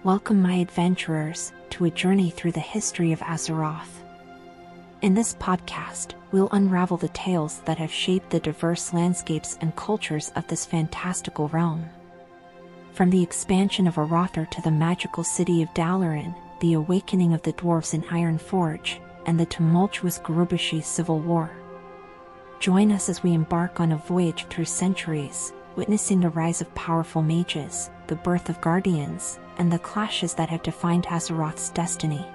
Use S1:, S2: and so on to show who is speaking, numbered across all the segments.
S1: Welcome my adventurers to a journey through the history of Azeroth. In this podcast, we'll unravel the tales that have shaped the diverse landscapes and cultures of this fantastical realm. From the expansion of Arathor to the magical city of Dalaran, the awakening of the Dwarves in Ironforge, and the tumultuous Gurubashi Civil War. Join us as we embark on a voyage through centuries, witnessing the rise of powerful mages, the birth of guardians, and the clashes that have defined Azeroth's destiny.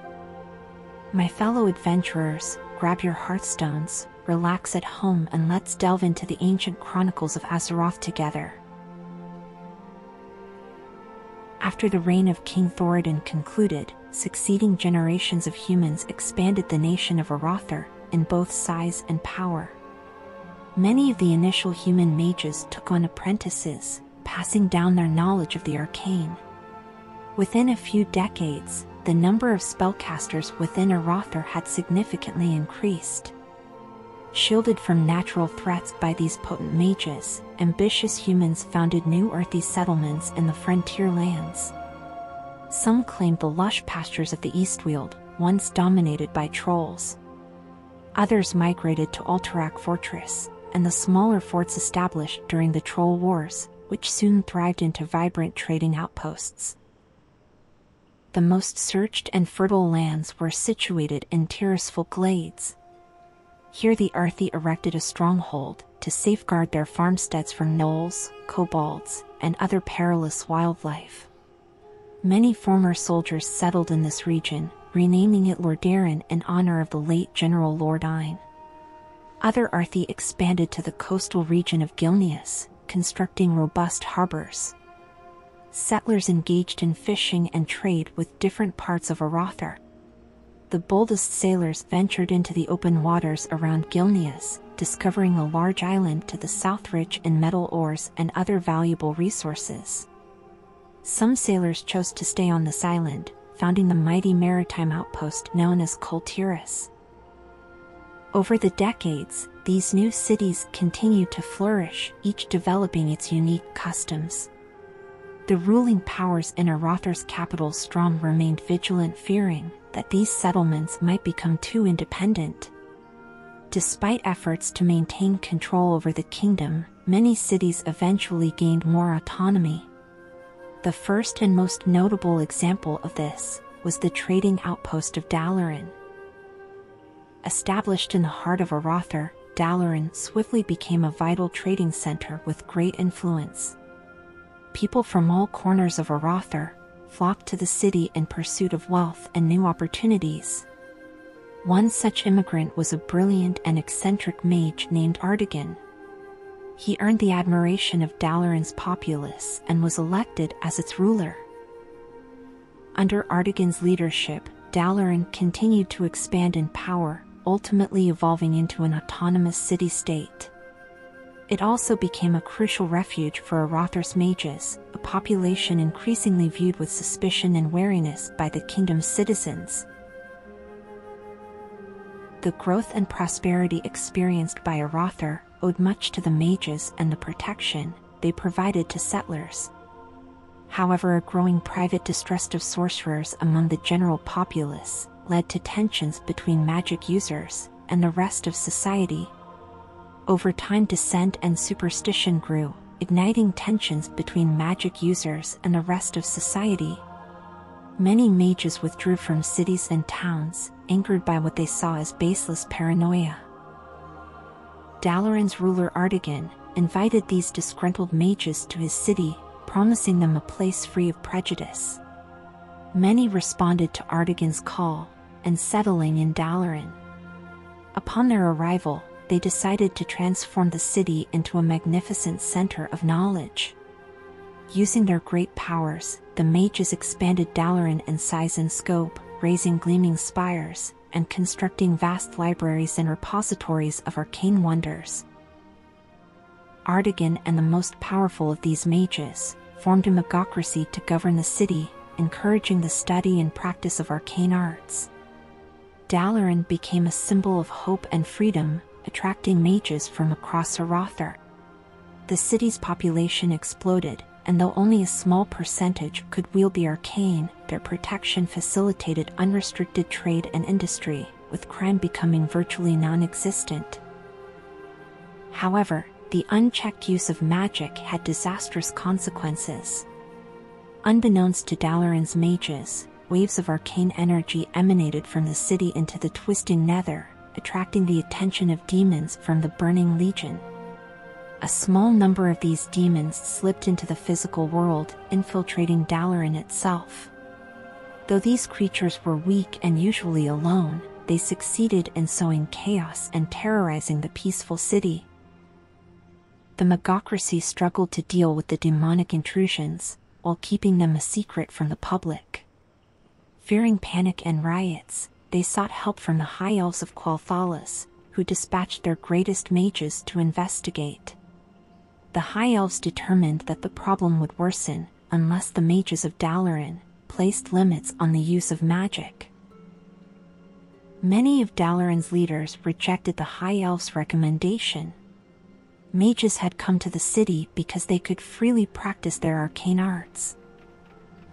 S1: My fellow adventurers, grab your hearthstones, relax at home, and let's delve into the ancient chronicles of Azeroth together. After the reign of King Thoradin concluded, succeeding generations of humans expanded the nation of Arathor, in both size and power. Many of the initial human mages took on apprentices, passing down their knowledge of the arcane. Within a few decades, the number of spellcasters within Arathor had significantly increased. Shielded from natural threats by these potent mages, ambitious humans founded new earthy settlements in the frontier lands. Some claimed the lush pastures of the Eastweald, once dominated by trolls. Others migrated to Alterac Fortress, and the smaller forts established during the Troll Wars, which soon thrived into vibrant trading outposts. The most searched and fertile lands were situated in Tirisfal glades. Here the Earthy erected a stronghold to safeguard their farmsteads from gnolls, kobolds, and other perilous wildlife. Many former soldiers settled in this region, renaming it Lordaeron in honor of the late General Lordain. Other Earthy expanded to the coastal region of Gilneas, constructing robust harbors. Settlers engaged in fishing and trade with different parts of Arathor. The boldest sailors ventured into the open waters around Gilneas, discovering a large island to the south rich in metal ores and other valuable resources. Some sailors chose to stay on this island, founding the mighty maritime outpost known as Kul Tiras. Over the decades, these new cities continued to flourish, each developing its unique customs. The ruling powers in Arathor's capital Strom remained vigilant, fearing that these settlements might become too independent. Despite efforts to maintain control over the kingdom, many cities eventually gained more autonomy. The first and most notable example of this was the trading outpost of Dalaran. Established in the heart of Arathor, Dalaran swiftly became a vital trading center with great influence. People from all corners of Arathor flocked to the city in pursuit of wealth and new opportunities. One such immigrant was a brilliant and eccentric mage named Artigan. He earned the admiration of Dalaran's populace and was elected as its ruler. Under Artigan's leadership, Dalaran continued to expand in power, ultimately evolving into an autonomous city-state. It also became a crucial refuge for Arathor's mages, a population increasingly viewed with suspicion and wariness by the kingdom's citizens. The growth and prosperity experienced by Arathor owed much to the mages and the protection they provided to settlers. However, a growing private distrust of sorcerers among the general populace led to tensions between magic users and the rest of society. Over time, dissent and superstition grew, igniting tensions between magic users and the rest of society. Many mages withdrew from cities and towns, angered by what they saw as baseless paranoia. Dalaran's ruler Artigan invited these disgruntled mages to his city, promising them a place free of prejudice. Many responded to Artigan's call, and settling in Dalaran. Upon their arrival, they decided to transform the city into a magnificent center of knowledge. Using their great powers, the mages expanded Dalaran in size and scope, raising gleaming spires, and constructing vast libraries and repositories of arcane wonders. Artigan and the most powerful of these mages formed a magocracy to govern the city, encouraging the study and practice of arcane arts. Dalaran became a symbol of hope and freedom, attracting mages from across Arathor. The city's population exploded, and though only a small percentage could wield the arcane, their protection facilitated unrestricted trade and industry, with crime becoming virtually non-existent. However, the unchecked use of magic had disastrous consequences. Unbeknownst to Dalaran's mages, waves of arcane energy emanated from the city into the twisting nether, attracting the attention of demons from the Burning Legion. A small number of these demons slipped into the physical world, infiltrating Dalaran itself. Though these creatures were weak and usually alone, they succeeded in sowing chaos and terrorizing the peaceful city. The magocracy struggled to deal with the demonic intrusions, while keeping them a secret from the public. Fearing panic and riots, they sought help from the High Elves of Qualthalas, who dispatched their greatest mages to investigate. The High Elves determined that the problem would worsen unless the mages of Dalaran placed limits on the use of magic. Many of Dalaran's leaders rejected the High Elves' recommendation. Mages had come to the city because they could freely practice their arcane arts.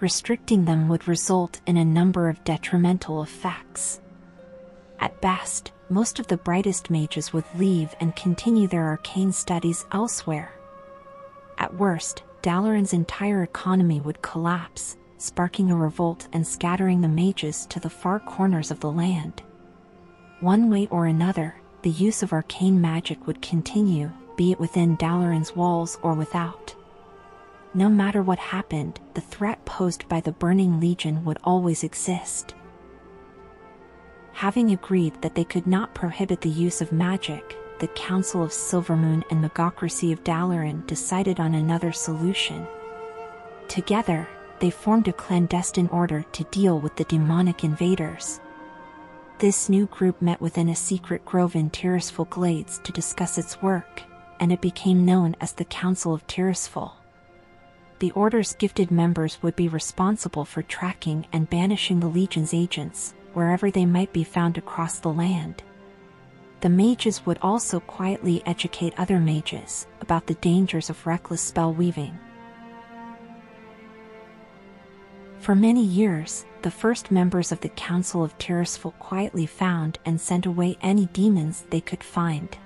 S1: Restricting them would result in a number of detrimental effects. At best, most of the brightest mages would leave and continue their arcane studies elsewhere. At worst, Dalaran's entire economy would collapse, sparking a revolt and scattering the mages to the far corners of the land. One way or another, the use of arcane magic would continue, be it within Dalaran's walls or without. No matter what happened, the threat posed by the Burning Legion would always exist. Having agreed that they could not prohibit the use of magic, the Council of Silvermoon and Magocracy of Dalaran decided on another solution. Together, they formed a clandestine order to deal with the demonic invaders. This new group met within a secret grove in Tirisfal Glades to discuss its work, and it became known as the Council of Tirisfal. The Order's gifted members would be responsible for tracking and banishing the Legion's agents, wherever they might be found across the land. The mages would also quietly educate other mages about the dangers of reckless spell weaving. For many years, the first members of the Council of Tirisfal quietly found and sent away any demons they could find.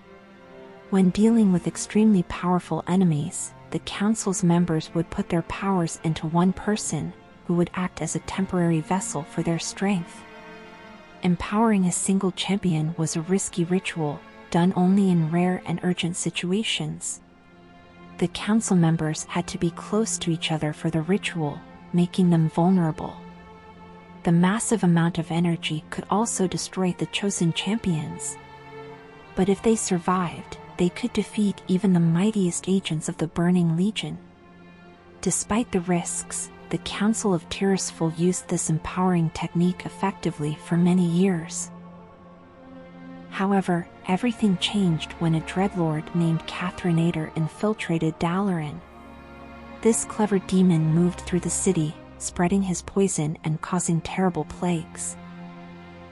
S1: When dealing with extremely powerful enemies, the Council's members would put their powers into one person, who would act as a temporary vessel for their strength. Empowering a single champion was a risky ritual, done only in rare and urgent situations. The council members had to be close to each other for the ritual, making them vulnerable. The massive amount of energy could also destroy the chosen champions. But if they survived, they could defeat even the mightiest agents of the Burning Legion. Despite the risks, the Council of Tirisfal used this empowering technique effectively for many years. However, everything changed when a dreadlord named Catherinator infiltrated Dalaran. This clever demon moved through the city, spreading his poison and causing terrible plagues.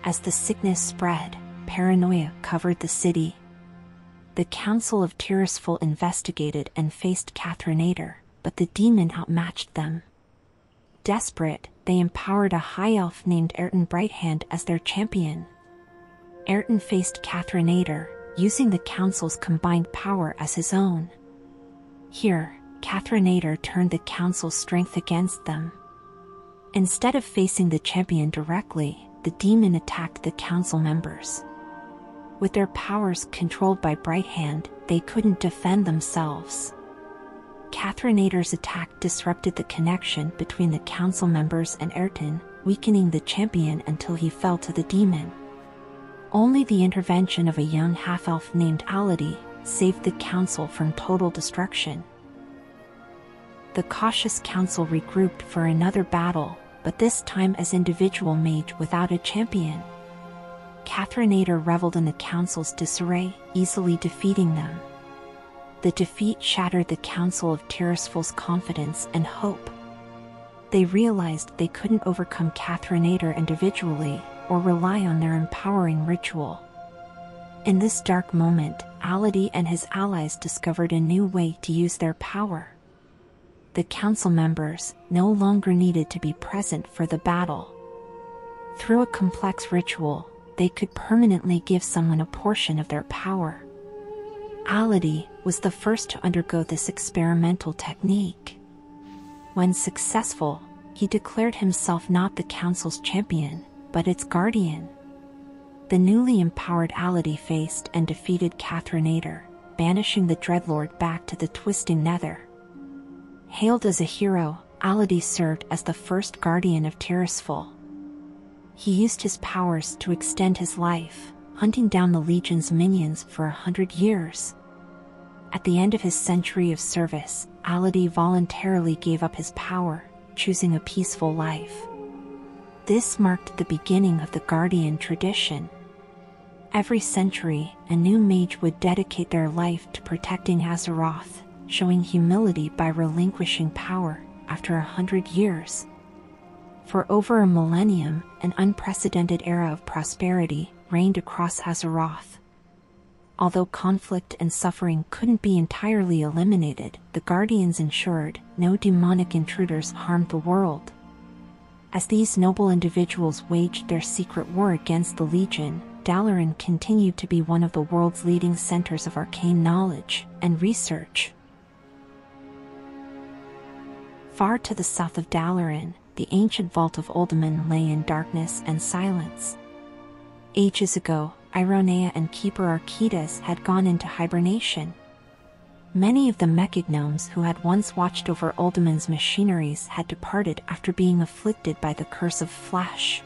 S1: As the sickness spread, paranoia covered the city. The Council of Tirisfal investigated and faced Catherinator, but the demon outmatched them. Desperate, they empowered a high elf named Ayrton Brighthand as their champion. Ayrton faced Catherinator, using the Council's combined power as his own. Here, Catherinator turned the Council's strength against them. Instead of facing the champion directly, the demon attacked the Council members. With their powers controlled by Brighthand, they couldn't defend themselves. Catherinator's attack disrupted the connection between the council members and Ayrton, weakening the champion until he fell to the demon. Only the intervention of a young half-elf named Aladi saved the council from total destruction. The cautious council regrouped for another battle, but this time as individual mage without a champion. Catherinator reveled in the council's disarray, easily defeating them. The defeat shattered the Council of Tirisfal's confidence and hope. They realized they couldn't overcome Catherinator individually, or rely on their empowering ritual. In this dark moment, Aladi and his allies discovered a new way to use their power. the council members no longer needed to be present for the battle. Through a complex ritual, they could permanently give someone a portion of their power. Aladi was the first to undergo this experimental technique. When successful, he declared himself not the council's champion, but its guardian. The newly empowered Aladi faced and defeated Catherinator, banishing the Dreadlord back to the twisting nether. Hailed as a hero, Aladi served as the first guardian of Tirisfal. He used his powers to extend his life, hunting down the Legion's minions for 100 years. At the end of his century of service, Aladi voluntarily gave up his power, choosing a peaceful life. This marked the beginning of the Guardian tradition. Every century, a new mage would dedicate their life to protecting Azeroth, showing humility by relinquishing power after 100 years. For over a millennium, an unprecedented era of prosperity reigned across Azeroth. Although conflict and suffering couldn't be entirely eliminated, the Guardians ensured no demonic intruders harmed the world. As these noble individuals waged their secret war against the Legion, Dalaran continued to be one of the world's leading centers of arcane knowledge and research. Far to the south of Dalaran, the ancient vault of Uldaman lay in darkness and silence. Ages ago, Ironea and Keeper Arquitas had gone into hibernation. Many of the mechagnomes who had once watched over Uldaman's machineries had departed after being afflicted by the curse of flesh.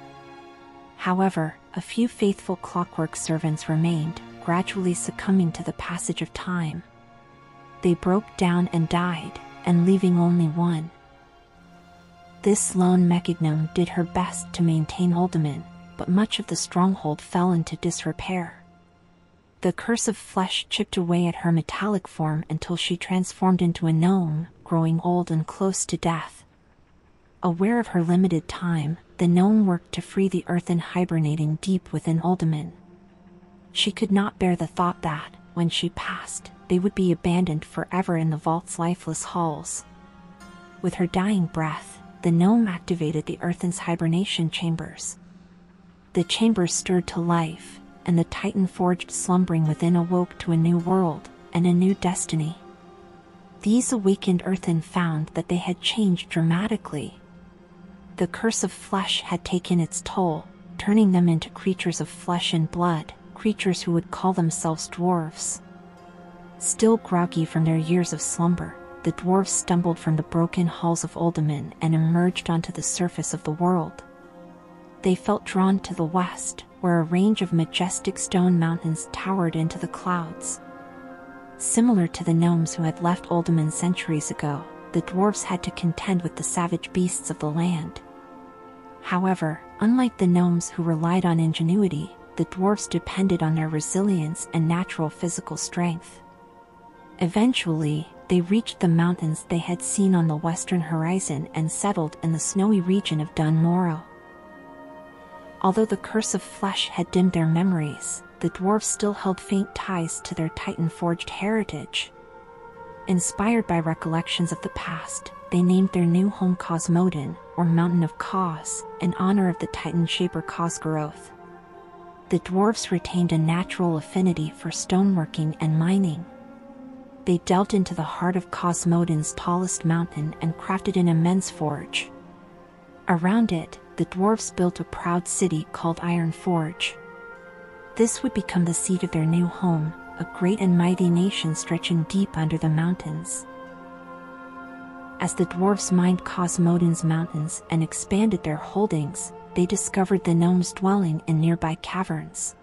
S1: However, a few faithful clockwork servants remained, gradually succumbing to the passage of time. They broke down and died, and leaving only one. This lone mechagnome did her best to maintain Uldaman, but much of the stronghold fell into disrepair. The curse of flesh chipped away at her metallic form until she transformed into a gnome, growing old and close to death. Aware of her limited time, the gnome worked to free the earthen hibernating deep within Uldaman. She could not bear the thought that, when she passed, they would be abandoned forever in the vault's lifeless halls. With her dying breath, the gnome activated the earthen's hibernation chambers. The chambers stirred to life, and the titan forged slumbering within awoke to a new world and a new destiny. These awakened earthen found that they had changed dramatically. The curse of flesh had taken its toll, turning them into creatures of flesh and blood, creatures who would call themselves dwarves. Still groggy from their years of slumber, the dwarves stumbled from the broken halls of Uldaman and emerged onto the surface of the world. They felt drawn to the west, where a range of majestic stone mountains towered into the clouds. Similar to the gnomes who had left Uldaman centuries ago, the dwarves had to contend with the savage beasts of the land. However, unlike the gnomes who relied on ingenuity, the dwarves depended on their resilience and natural physical strength. Eventually, they reached the mountains they had seen on the western horizon and settled in the snowy region of Dun Morrow. Although the curse of flesh had dimmed their memories, the dwarves still held faint ties to their titan-forged heritage. Inspired by recollections of the past, they named their new home Cosmodin, or Mountain of Cos, in honor of the titan shaper Zul'gurub. The dwarves retained a natural affinity for stoneworking and mining. They delved into the heart of Cosmodin's tallest mountain and crafted an immense forge. Around it, the dwarves built a proud city called Ironforge. This would become the seat of their new home, a great and mighty nation stretching deep under the mountains. As the dwarves mined Cosmodin's mountains and expanded their holdings, they discovered the gnomes dwelling in nearby caverns.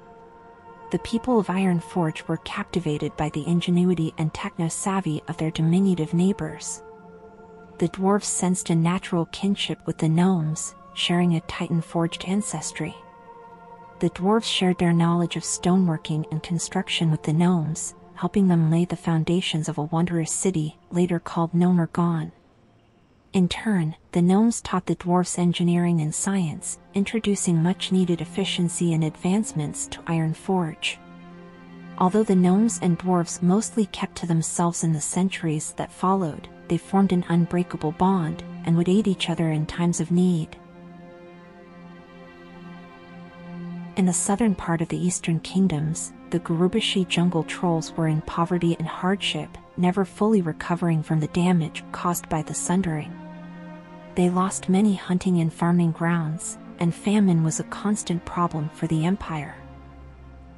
S1: The people of Ironforge were captivated by the ingenuity and techno-savvy of their diminutive neighbors. The dwarves sensed a natural kinship with the gnomes, sharing a titan-forged ancestry. The dwarves shared their knowledge of stoneworking and construction with the gnomes, helping them lay the foundations of a wondrous city, later called Gnomergon. In turn, the gnomes taught the dwarves engineering and science, introducing much-needed efficiency and advancements to Ironforge. Although the gnomes and dwarves mostly kept to themselves in the centuries that followed, they formed an unbreakable bond and would aid each other in times of need. In the southern part of the Eastern Kingdoms, the Gurubashi jungle trolls were in poverty and hardship, never fully recovering from the damage caused by the Sundering. They lost many hunting and farming grounds, and famine was a constant problem for the empire.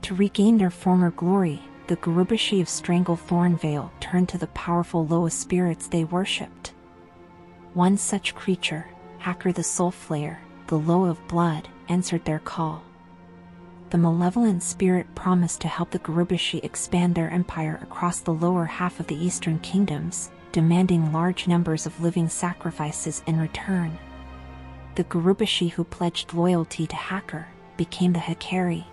S1: To regain their former glory, the Gurubashi of Stranglethornvale turned to the powerful Loa spirits they worshipped. One such creature, Hacker the Soul Flayer, the Loa of Blood, answered their call. The malevolent spirit promised to help the Gurubashi expand their empire across the lower half of the Eastern Kingdoms, demanding large numbers of living sacrifices in return. The Gurubashi who pledged loyalty to Hacker became the Hakari.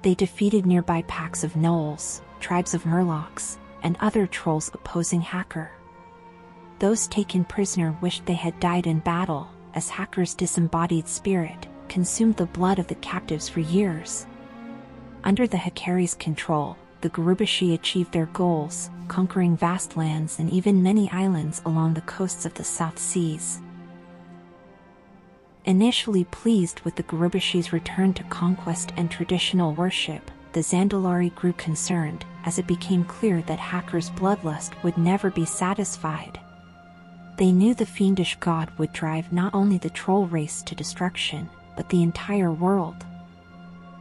S1: They defeated nearby packs of gnolls, tribes of murlocs, and other trolls opposing Hacker. Those taken prisoner wished they had died in battle, as Hacker's disembodied spirit consumed the blood of the captives for years. Under the Hakari's control, the Gurubashi achieved their goals, conquering vast lands and even many islands along the coasts of the South Seas. Initially pleased with the Gurubashi's return to conquest and traditional worship, the Zandalari grew concerned, as it became clear that Hacker's bloodlust would never be satisfied. They knew the fiendish god would drive not only the troll race to destruction, but the entire world.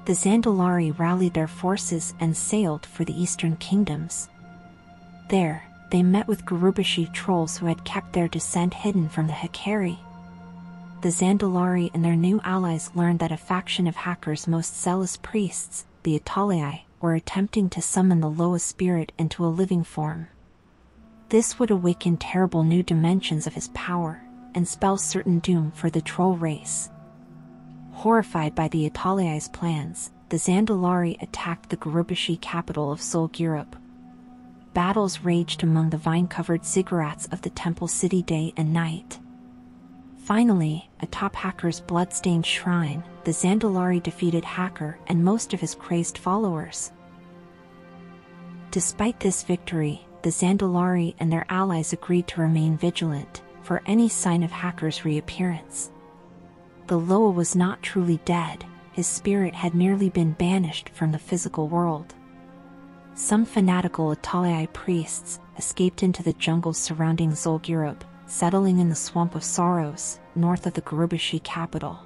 S1: The Zandalari rallied their forces and sailed for the Eastern Kingdoms. There, they met with Gurubashi trolls who had kept their descent hidden from the Hakari. The Zandalari and their new allies learned that a faction of Hacker's most zealous priests, the Atalii, were attempting to summon the Loa spirit into a living form. This would awaken terrible new dimensions of his power, and spell certain doom for the troll race. Horrified by the Atalii's plans, the Zandalari attacked the Gurubashi capital of zul'gurub. Battles raged among the vine-covered ziggurats of the temple city day and night. Finally, atop Hacker's blood-stained shrine, the Zandalari defeated Hacker and most of his crazed followers. Despite this victory, the Zandalari and their allies agreed to remain vigilant for any sign of Hacker's reappearance. The Loa was not truly dead, his spirit had merely been banished from the physical world. Some fanatical Atalii priests escaped into the jungles surrounding zul'gurub, settling in the Swamp of Sorrows, north of the Gurubashi capital.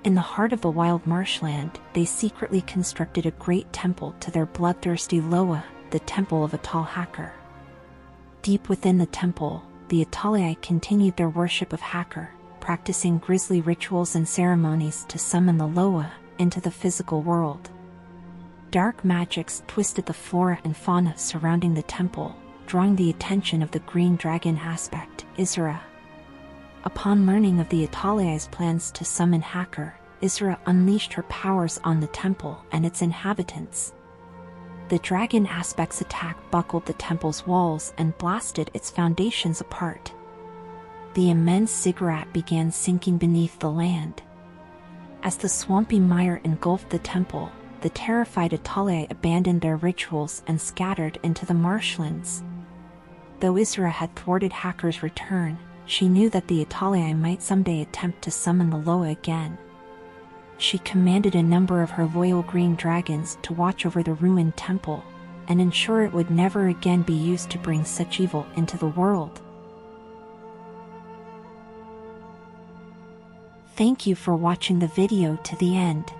S1: In the heart of the wild marshland, they secretly constructed a great temple to their bloodthirsty Loa, the Temple of Atal Hacker. Deep within the temple, the Atalii continued their worship of Hacker, practicing grisly rituals and ceremonies to summon the Loa into the physical world. Dark magics twisted the flora and fauna surrounding the temple, drawing the attention of the green dragon aspect, Isra. Upon learning of the Atalii's plans to summon Hacker, Isra unleashed her powers on the temple and its inhabitants. The dragon aspect's attack buckled the temple's walls and blasted its foundations apart. The immense ziggurat began sinking beneath the land. As the swampy mire engulfed the temple, the terrified Atalii abandoned their rituals and scattered into the marshlands. Though Isra had thwarted Hacker's return, she knew that the Atalii might someday attempt to summon the Loa again. She commanded a number of her loyal green dragons to watch over the ruined temple, and ensure it would never again be used to bring such evil into the world. Thank you for watching the video to the end.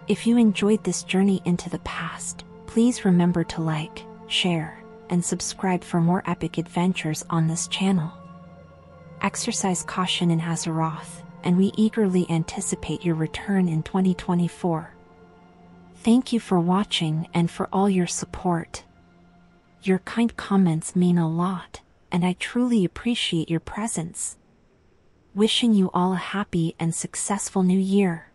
S1: If you enjoyed this journey into the past, please remember to like, share, and subscribe for more epic adventures on this channel. Exercise caution in Azeroth, and we eagerly anticipate your return in 2024. Thank you for watching and for all your support. Your kind comments mean a lot, and I truly appreciate your presence. Wishing you all a happy and successful new year.